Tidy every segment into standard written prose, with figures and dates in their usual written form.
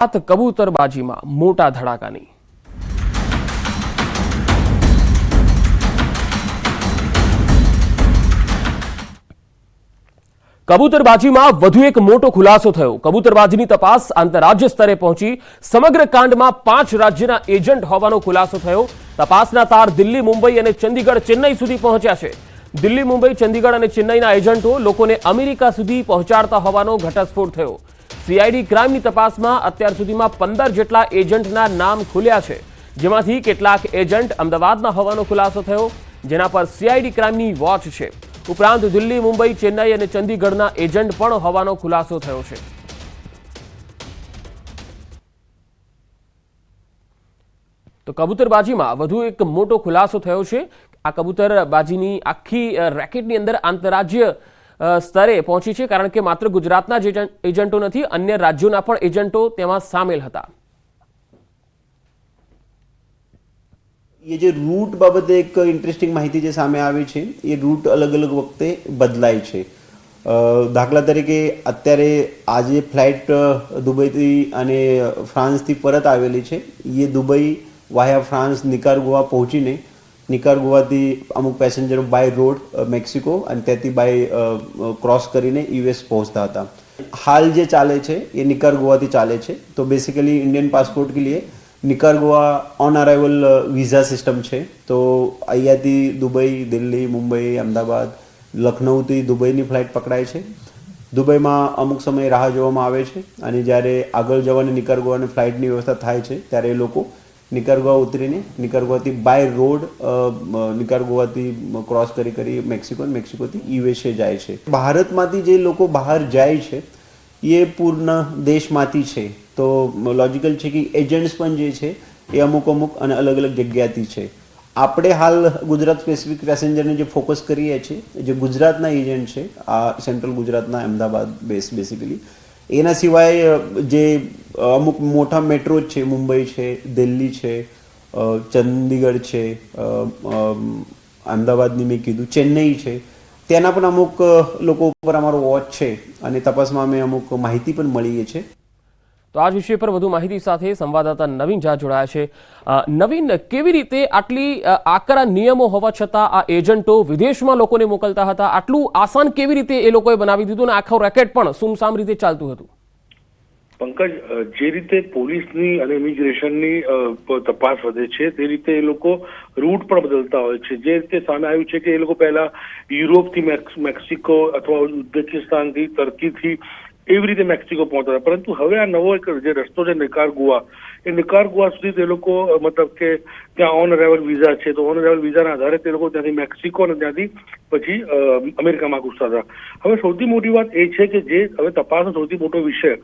કબૂતરબાજીમાં મોટા ધડાકાની કબૂતરબાજીમાં વધુ એક મોટો ખુલાસો થયો। કબૂતરબાજીની તપાસ આંતરરાજ્ય સ્તરે પહોંચી। સમગ્ર કાંડમાં 5 રાજ્યના એજન્ટ હોવાનો ખુલાસો થયો। તપાસના તાર દિલ્હી, મુંબઈ અને ચંદીગઢ, ચેન્નઈ સુધી પહોંચ્યા છે। દિલ્હી, મુંબઈ, ચંદીગઢ અને ચેન્નઈના એજન્ટો લોકોને અમેરિકા સુધી પહોંચાડતા હોવાનો ઘટસ્ફોટ થયો। સીઆઈડી ક્રાઇમની તપાસમાં અત્યાર સુધીમાં 15 જેટલા એજન્ટના નામ ખુલ્યા છે, જેમાંથી કેટલાક એજન્ટ અમદાવાદના હોવાનો ખુલાસો થયો, જેના પર સીઆઈડી ક્રાઇમની વોચ છે। ઉપરાંત દિલ્હી, મુંબઈ, ચેન્નઈ અને ચંદીગઢના એજન્ટ પણ હોવાનો ખુલાસો થયો છે। તો કબૂતરબાજીમાં વધુ એક મોટો ખુલાસો થયો છે। આ કબૂતરબાજીની આખી રેકેટની અંદર આંતરરાજ્ય સ્તરે પહોંચી છે, કારણ કે માત્ર ગુજરાતના જ એજન્ટો નથી, અન્ય રાજ્યોના પણ એજન્ટો તેમાં સામેલ હતા। ये जो रूट बाबत एक इंटरेस्टिंग माहिती जे सामे આવી છે એ રૂટ અલગ અલગ વખતે બદલાય છે। દાખલા તરીકે અત્યારે આજે ફ્લાઇટ દુબઈથી અને ફ્રાન્સથી પરત આવેલી છે। એ દુબઈ વાયા ફ્રાન્સ નિકારાગુઆ પહોંચીને નિકારાગુઆથી અમુક પેસેન્જરો બાય રોડ મેક્સિકો અને ત્યાંથી બાય ક્રોસ કરીને યુએસ પહોંચતા હતા। હાલ જે ચાલે છે એ નિકારાગુઆથી ચાલે છે। તો બેસિકली इंडियन पासपोर्ट के लिए Nicaragua on arrival visa system है। तो अहियाथी दुबई, दिल्ही, मुंबई, अमदावाद, लखनऊथी दुबईनी फ्लाइट पकड़ाय है। दुबईमां अमुक समय राह जोवामां आवे छे अने ज्यारे आगळ जवानी निकारागुआनी फ्लाइटनी व्यवस्था थाय छे त्यारे ए लोको निकारागुआ उतरीने निकारागुआथी बाय रोड निकारागुआथी क्रॉस करी मेक्सिकोथी यूएसए जाय छे। भारतमांथी जे लोको बहार जाय छे ये पूर्ण देशमांथी छे। तो लॉजिकल है कि एजेंट्स पण जे छे ए अमुक अने अलग अलग जग्याथी छे। आपणे हाल गुजरात स्पेसिफिक पेसेंजरने जे फोकस करीए छे जे गुजरातना एजेंट छे आ सेंट्रल गुजरातना अमदावाद बेस बेसिकली एना सिवाय जे अमुक मोटा मेट्रो छे, मुंबई छे, दिल्ही छे, चंडीगढ़ छे, अमदावादनी मैं कीधुं चेन्नई छे, तेना पण अमुक लोको पर अमारो वॉच छे अने तपासमां अमे अमुक माहिती पण मळीए छे। तो आज विषय पर વધુ માહિતી સાથે સંવાદદાતા નવીન ઝા જોડાયા છે। નવીન, કેવી રીતે આટલી આકરા નિયમો હોવા છતાં આ એજન્ટો વિદેશમાં લોકોને મોકલતા હતા? આટલું આસાન કેવી રીતે એ લોકોએ બનાવી દીધું અને આખો રેકેટ પણ સુમસામ રીતે ચાલતું હતું? પંકજ, જે રીતે પોલીસની અને ઇમિગ્રેશનની તપાસ વધે છે તે રીતે એ લોકો રૂટ પણ બદલતા હોય છે। જે રીતે સામે આવ્યું છે કે એ લોકો પહેલા યુરોપથી મેક્સિકો અથવા ઉઝબેકિસ્તાનથી, ટર્કીથી એવી રીતે મેક્સિકો પહોંચતા હતા, પરંતુ હવે આ નવો એક જે રસ્તો છે નિકારાગુઆ, એ નિકારાગુઆ સુધી તે લોકો મતલબ કે ત્યાં ઓન અરાઇવલ વિઝા છે, તો ઓન અરાઇવલ વિઝાના આધારે તે લોકો ત્યાંથી મેક્સિકો અને ત્યાંથી પછી અમેરિકામાં ઘૂસતા હતા। હવે સૌથી મોટી વાત એ છે કે જે હવે તપાસનો સૌથી મોટો વિષય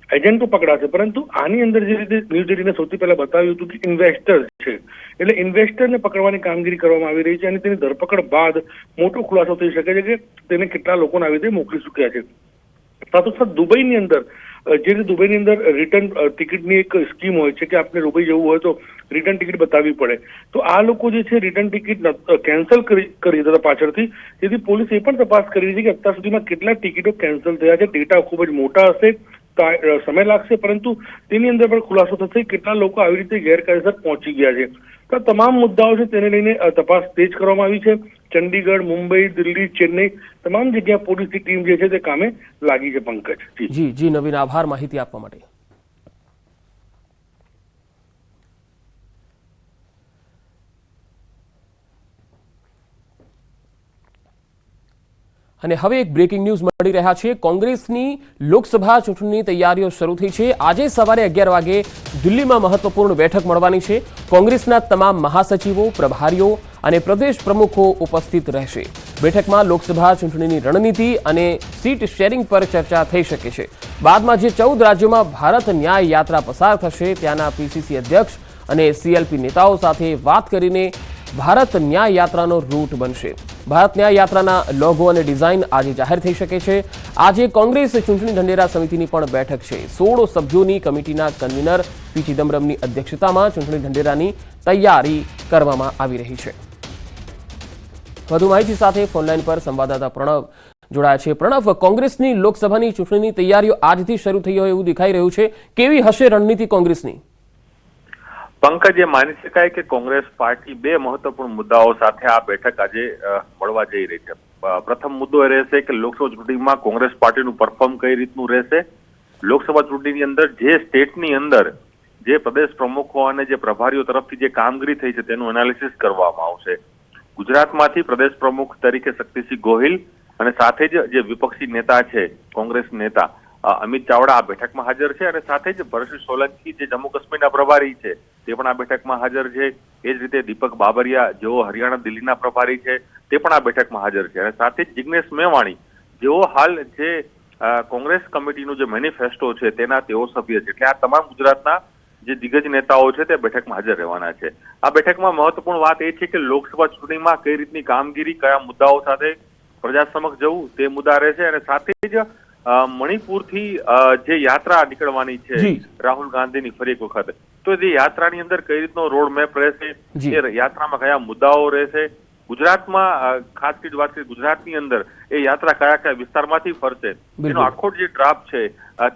એજન્ટો પકડાશે, પરંતુ આની અંદર જે રીતે ન્યૂઝ એટીને સૌથી પહેલા બતાવ્યું હતું કે ઇન્વેસ્ટર છે, એટલે ઇન્વેસ્ટરને પકડવાની કામગીરી કરવામાં આવી રહી છે અને તેની ધરપકડ બાદ મોટો ખુલાસો થઈ શકે છે કે તેને કેટલા લોકોને આવી રીતે મોકલી ચૂક્યા છે। સાથોસાથ દુબઈની અંદર જે રીતે દુબઈની અંદર રિટર્ન ટિકિટની એક સ્કીમ હોય છે કે આપણે દુબઈ જવું હોય તો રિટર્ન ટિકિટ બતાવવી પડે, તો આ લોકો જે છે રિટર્ન ટિકિટ કેન્સલ કરી દીધા પાછળથી। તેથી પોલીસ એ પણ તપાસ કરી રહી છે કે અત્યાર સુધીમાં કેટલા ટિકિટો કેન્સલ થયા છે। ડેટા ખૂબ જ મોટા હશે, સમય લાગશે, પરંતુ તેની અંદર પણ ખુલાસો થશે કેટલા લોકો આવી રીતે ગેરકાયદેસર પહોંચી ગયા છે। તો તમામ મુદ્દાઓ છે તેને લઈને તપાસ તેજ કરવામાં આવી છે। ચંડીગઢ, મુંબઈ, દિલ્હી, ચેન્નઈ તમામ જગ્યા પોલીસની ટીમ જે છે તે કામે લાગી છે। પંકજ જી નવીન, આભાર માહિતી આપવા માટે। અને હવે એક બ્રેકિંગ ન્યૂઝ મળી રહ્યા છે। કોંગ્રેસની લોકસભા ચૂંટણીની તૈયારીઓ શરૂ થઈ છે। આજે સવારે 11 વાગે દિલ્હીમાં મહત્વપૂર્ણ બેઠક મળવાની છે। કોંગ્રેસના તમામ મહાસચિવો, પ્રભારીઓ અને પ્રદેશ પ્રમુખો ઉપસ્થિત રહેશે। બેઠકમાં લોકસભા ચૂંટણીની રણનીતિ અને સીટ શેરિંગ પર ચર્ચા થઈ શકે છે। બાદમાં જે 14 રાજ્યોમાં ભારત ન્યાય યાત્રા પસાર થશે ત્યાંના પીસીસી અધ્યક્ષ અને સીએલપી નેતાઓ સાથે વાત કરીને ભારત ન્યાય યાત્રાનો રૂટ બનશે। ભારત ન્યાય યાત્રાના લોગો અને ડિઝાઇન આજે જાહેર થઈ શકે છે। આજે કોંગ્રેસ ચૂંટણી ઢંઢેરા સમિતિની પણ બેઠક છે। 16 સભ્યોની કમિટીના કન્વીનર પી ચિદમ્બરમની અધ્યક્ષતામાં ચૂંટણી ઢંઢેરાની તૈયારી કરવામાં આવી રહી છે। વધુ માહિતી સાથે ફોનલાઈન પર સંવાદદાતા પ્રણવ જોડાયા છે. પ્રણવ, કોંગ્રેસની લોકસભાની ચૂંટણીની તૈયારીઓ આજથી શરૂ થઈ હોય એવું દેખાઈ રહ્યું છે. કેવી હશે રણનીતિ કોંગ્રેસની? પંકજ, એ માની શકાય કે કોંગ્રેસ પાર્ટી બે મહત્વપૂર્ણ મુદ્દાઓ સાથે આ બેઠક આજે મળવા જઈ રહી છે. પ્રથમ મુદ્દો એ રહેશે કે લોકસભા ચૂંટણીમાં કોંગ્રેસ પાર્ટીનું પરફોર્મ કઈ રીતનું રહેશે. લોકસભા ચૂંટણીની અંદર જે સ્ટેટની અંદર જે પ્રદેશ પ્રમુખો અને જે પ્રભારીઓ તરફથી જે કામગીરી થઈ છે તેનું એનાલિસિસ કરવામાં આવશે. ગુજરાતમાંથી પ્રદેશ પ્રમુખ તરીકે શક્તિસિંહ ગોહિલ અને સાથે જ જે વિપક્ષી નેતા છે કોંગ્રેસ નેતા અમિત ચાવડા આ બેઠકમાં હાજર છે અને સાથે જ ભરતસિંહ સોલંકી જે જમ્મુ કાશ્મીરના પ્રભારી છે તે પણ આ બેઠકમાં હાજર છે. એ જ રીતે દીપક બાબરિયા જેઓ હરિયાણા દિલ્હીના પ્રભારી છે તે પણ આ બેઠકમાં હાજર છે અને સાથે જ જિગ્નેશ મેવાણી જેઓ હાલ જે કોંગ્રેસ કમિટીનું જે મેનિફેસ્ટો છે તેના તેઓ સભ્ય છે. એટલે આ તમામ ગુજરાતના જે દિગ્ગજ નેતાઓ છે તે બેઠકમાં હાજર રહેવાના છે. આ બેઠકમાં મહત્વપૂર્ણ વાત એ છે કે લોકસભા ચૂંટણીમાં કઈ રીતની કામગીરી, કયા મુદ્દાઓ સાથે પ્રજા સમક્ષ જવું તે મુદ્દા રહેશે અને સાથે જ મણિપુરથી જે યાત્રા નીકળવાની છે રાહુલ ગાંધીની ફરી એક વખત, તો જે યાત્રાની અંદર કઈ રીતનો રોડ મેપ રહેશે, એ યાત્રામાં કયા મુદ્દાઓ રહેશે, ગુજરાતમાં ખાસ કરીને વાત કરીએ ગુજરાતની અંદર એ યાત્રા કયા કયા વિસ્તારમાંથી ફરશે, એનો આખો જે ડ્રાફ્ટ છે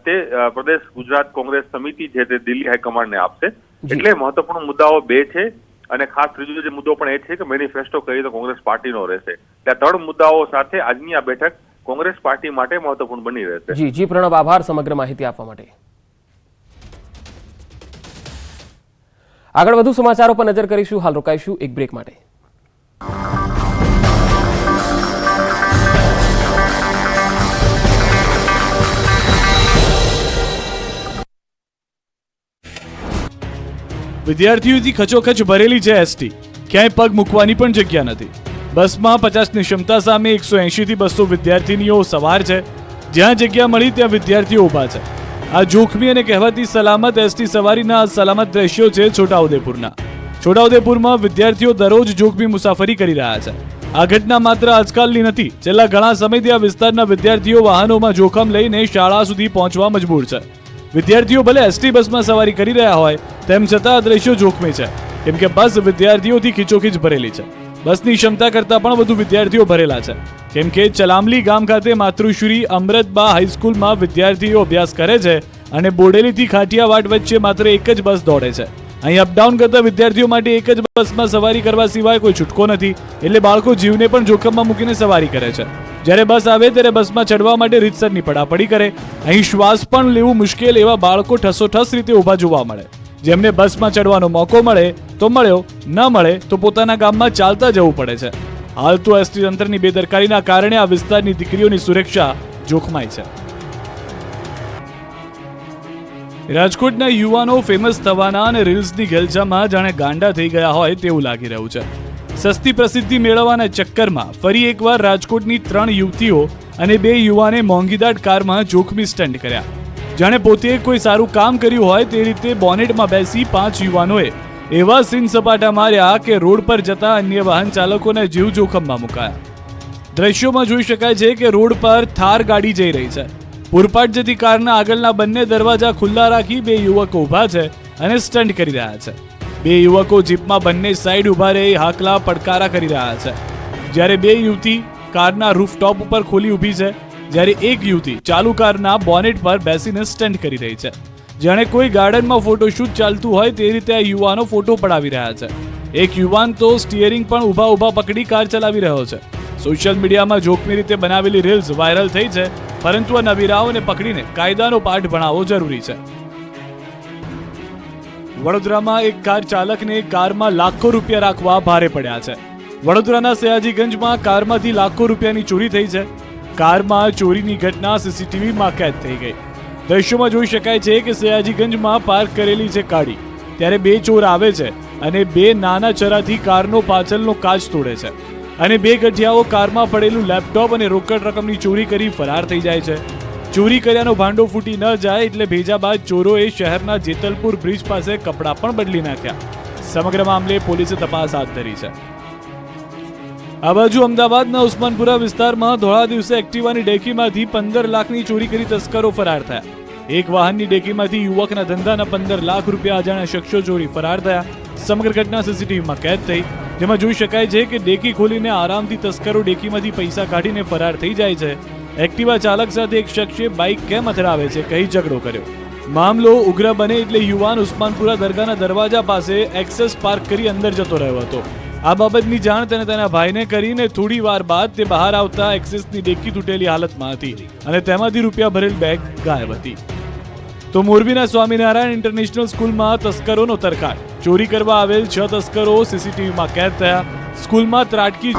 તે પ્રદેશ ગુજરાત કોંગ્રેસ સમિતિ છે તે દિલ્હી હાઈકમાન્ડને આપશે. એટલે મહત્વપૂર્ણ મુદ્દાઓ બે છે અને ખાસ ત્રીજો જે મુદ્દો પણ એ છે કે મેનિફેસ્ટો કઈ રીતે કોંગ્રેસ પાર્ટીનો રહેશે. ત્યાં ત્રણ મુદ્દાઓ સાથે આજની આ બેઠક કોંગ્રેસ પાર્ટી માટે મહત્વપૂર્ણ બની રહેશે. જી પ્રણવ, આભાર સમગ્ર માહિતી આપવા માટે. આગળ વધુ સમાચારો પર નજર કરીશું. હાલ રોકાઈશું એક બ્રેક માટે. વિદ્યાર્થીઓથી ખચોખચ ભરેલી છે એસટી. ક્યાંય પગ મૂકવાની પણ જગ્યા નથી. બસમાં 50ની ક્ષમતા સામે 180 થી 200 વિદ્યાર્થીનીઓ સવાર છે. જ્યાં જગ્યા મળી ત્યાં વિદ્યાર્થીઓ ઊભા છે. આ જોખમી અને કહેવાતી સલામત એસટી સવારીના સલામત દ્રશ્યો છે છોટાઉદેપુરના. છોટાઉદેપુરમાં વિદ્યાર્થીઓ દરરોજ જોખમી મુસાફરી કરી રહ્યા છે. આ ઘટના માત્ર આજકાલની નથી. છેલ્લા ઘણા સમયથી આ વિસ્તારના વિદ્યાર્થીઓ વાહનોમાં જોખમ લઈને શાળા સુધી પહોંચવા મજબૂર છે. વિદ્યાર્થીઓ ભલે એસટી બસમાં સવારી કરી રહ્યા હોય તેમ છતાં આ દ્રશ્યો જોખમી છે, કેમ કે બસ વિદ્યાર્થીઓથી ખીચોખીચ ભરેલી છે. બસની ક્ષમતા કરતાં પણ વધુ વિદ્યાર્થીઓ ભરેલા છે, કેમ કે ચલામલી ગામ ખાતે માતૃશ્રી અમૃતબા હાઈસ્કૂલમાં વિદ્યાર્થીઓ અભ્યાસ કરે છે અને બોડેલીથી ખાટિયાવાડ વચ્ચે માત્ર એક જ બસ દોડે છે. અહીં અપડાઉન કરતા વિદ્યાર્થીઓ માટે એક જ બસમાં સવારી કરવા સિવાય કોઈ છૂટકો નથી. એટલે બાળકો જીવને પણ જોખમમાં મૂકીને સવારી કરે છે. જ્યારે બસ આવે ત્યારે બસમાં ચડવા માટે રીતસરની પડાપડી કરે. અહીં શ્વાસ પણ લેવું મુશ્કેલ એવા બાળકો ઠસોઠસ રીતે ઊભા જોવા મળે. જેમને બસમાં ચડવાનો મોકો મળે તો મળ્યો, ન મળે તો પોતાના ગામમાં ચાલતા જવું પડે છે. હાલ તો એસટી તંત્રની બેદરકારીના કારણે આ વિસ્તારની દીકરીઓની સુરક્ષા જોખમાય છે. રાજકોટના યુવાનો ફેમસ થવાના અને રીલ્સની ઘેલછામાં જાણે ગાંડા થઈ ગયા હોય તેવું લાગી રહ્યું છે. સસ્તી પ્રસિદ્ધિ મેળવવાના ચક્કરમાં ફરી એકવાર રાજકોટની 3 યુવતીઓ અને 2 યુવાને મોંઘીદાટ કારમાં જોખમી સ્ટન્ટ કર્યા. જાણે પોતે કોઈ સારું કામ કર્યું હોય તે રીતે બોનેટમાં બેસી 5 યુવાનોએ એવા સીન સપાટા માર્યા કે રોડ પર જતા અન્ય વાહન ચાલકોના જીવ જોખમમાં મુકાયા. દ્રશ્યોમાં જોઈ શકાય છે કે રોડ પર થાર ગાડી જઈ રહી છે. પૂરપાટ જતી કારના આગળના બંને દરવાજા ખુલ્લા રાખી 2 યુવકો ઊભા છે અને સ્ટન્ટ કરી રહ્યા છે. 2 યુવકો જીપમાં બંને સાઈડ ઊભા રહી હાકલા પડકારા કરી રહ્યા છે. જ્યારે 2 યુવતી કારના રૂફટોપ ઉપર ખોલી ઊભી છે, જ્યારે એક યુવતી ચાલુ કારના બોનેટ પર બેસીને સ્ટન્ટ કરી રહી છે. જાણે કોઈ ગાર્ડનમાં ફોટોશૂટ ચાલતું હોય તે રીતે આ યુવાનો ફોટો પડાવી રહ્યા છે. એક યુવાન તો સ્ટીયરિંગ પણ ઊભા પકડી કાર ચલાવી રહ્યો છે. સોશિયલ મીડિયામાં જોખમી રીતે બનાવેલી રીલ્સ વાયરલ થઈ છે, પરંતુ આ નવીરાઓને પકડીને કાયદાનો પાઠ ભણાવવો જરૂરી છે. વડોદરામાં એક કાર ચાલકને કારમાં લાખો રૂપિયા રાખવા ભારે પડ્યા છે. વડોદરાના સયાજીગંજમાં કારમાંથી લાખો રૂપિયાની ચોરી થઈ છે. કારમાં ચોરીની ઘટના સીસીટીવીમાં કેદ થઈ ગઈ. દ્રશ્યોમાં જોઈ શકાય છે કે સયાજીગંજમાં પાર્ક કરેલી છે ગાડી, ત્યારે 2 ચોર આવે છે અને 2 નાના ચરાથી કારનો પાછળનો કાચ તોડે છે અને 2 ગઠિયાઓ કારમાં પડેલું લેપટોપ અને રોકડ રકમની ચોરી કરી ફરાર થઈ જાય છે. ચોરી કર્યાનો ભાંડો ફૂટી ન જાય એટલે ભેજા બાદ ચોરોએ શહેરના જેતલપુર બ્રિજ પાસે કપડાં પણ બદલી નાખ્યા. સમગ્ર મામલે પોલીસે તપાસ હાથ ધરી છે. આ બાજુ અમદાવાદના ઉસ્માનપુરા વિસ્તારમાં ધોળા દિવસે એક્ટિવાની ડેકીમાંથી 15 લાખની ચોરી કરી તસ્કરો ફરાર થયા. એક વાહનની ડેકીમાંથી યુવકના ધંધાના 15 લાખ રૂપિયા અજાણ્યા શખ્સો ચોરી ફરાર થયા. સમગ્ર ઘટના સીસીટીવીમાં કેદ થઈ. જેમાં જોઈ શકાય છે કે ડેકી ખોલીને આરામથી તસ્કરો ડેકીમાંથી પૈસા કાઢીને ફરાર થઈ જાય છે. એક્ટિવા ચાલક સાથે એક શખ્સે બાઇક કેમ અથડાવે છે કહી ઝઘડો કર્યો. મામલો ઉગ્ર બને એટલે યુવાન ઉસ્માનપુરા દરગાહના દરવાજા પાસે એક્સેસ પાર્ક કરી અંદર જતો રહ્યો હતો. આ બાબતની જાણ તેને તેના ભાઈને કરીને થોડી વાર બાદ તે બહાર આવતા એક્સેસની ડેકી તૂટેલી હાલતમાં હતી અને તેમાંથી રૂપિયા ભરેલ બેગ ગાયબ હતી. તો મોરબીના સ્વામિનારાયણ ઇન્ટરનેશનલ સ્કૂલમાં તસ્કરોનો તરખાટ. ચોરી કરવા આવેલ 6 તસ્કરો સીસીટીવીમાં કેદ થયા. સ્કૂલમાં ત્રાટકી